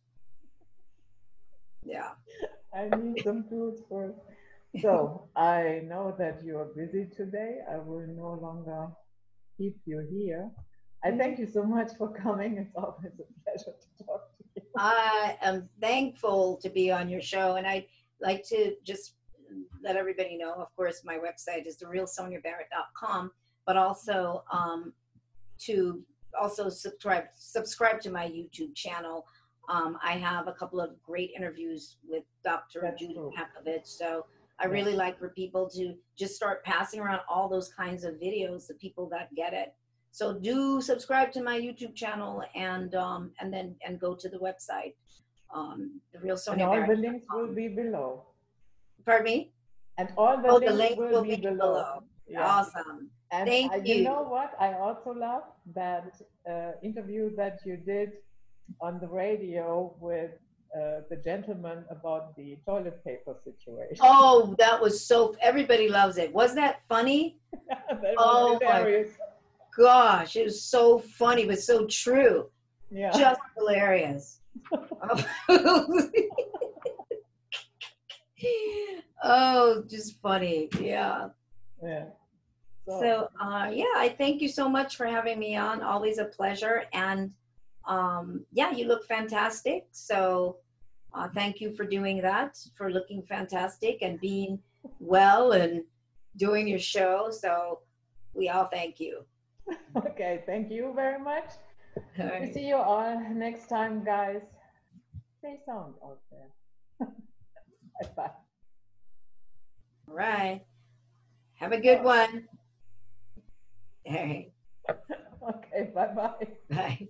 [SPEAKER 2] Yeah.
[SPEAKER 1] I need some tools first. So I know that you are busy today. I will no longer keep you here. I thank you so much for coming. It's always a pleasure to talk to you.
[SPEAKER 2] I am thankful to be on your show, and I'd like to just let everybody know. Of course, my website is therealsoniabarrett.com, but also to also subscribe to my YouTube channel. I have a couple of great interviews with Dr.
[SPEAKER 1] That's
[SPEAKER 2] Judy
[SPEAKER 1] true.
[SPEAKER 2] Papovich, so I
[SPEAKER 1] Yeah.
[SPEAKER 2] really like for people to just start passing around all those kinds of videos to people that get it. So do subscribe to my YouTube channel and go to the website, the real
[SPEAKER 1] And
[SPEAKER 2] Sonia
[SPEAKER 1] all the
[SPEAKER 2] Barrett.
[SPEAKER 1] links will be below.
[SPEAKER 2] Pardon me?
[SPEAKER 1] And all the
[SPEAKER 2] Oh, the
[SPEAKER 1] links
[SPEAKER 2] link
[SPEAKER 1] will
[SPEAKER 2] will
[SPEAKER 1] be
[SPEAKER 2] be
[SPEAKER 1] below.
[SPEAKER 2] below.
[SPEAKER 1] Yeah.
[SPEAKER 2] Awesome.
[SPEAKER 1] And
[SPEAKER 2] Thank
[SPEAKER 1] you know
[SPEAKER 2] you.
[SPEAKER 1] what? I also love that interview that you did on the radio with the gentleman about the toilet paper situation.
[SPEAKER 2] Oh, that was everybody loves it. Wasn't that funny?
[SPEAKER 1] That was
[SPEAKER 2] Oh my
[SPEAKER 1] hilarious.
[SPEAKER 2] gosh, it was so funny, but so true.
[SPEAKER 1] Yeah.
[SPEAKER 2] Just hilarious. Oh, just funny. Yeah.
[SPEAKER 1] Yeah.
[SPEAKER 2] So, yeah, I thank you so much for having me on. Always a pleasure. And yeah, you look fantastic. So, thank you for doing that, for looking fantastic and being well and doing your show. So, We all thank you.
[SPEAKER 1] Okay, thank you very much.
[SPEAKER 2] All
[SPEAKER 1] We
[SPEAKER 2] right.
[SPEAKER 1] see you all next time, guys. Stay sound out there. Bye-bye.
[SPEAKER 2] All right. Have a good one. All right.
[SPEAKER 1] Okay, bye-bye.
[SPEAKER 2] Bye.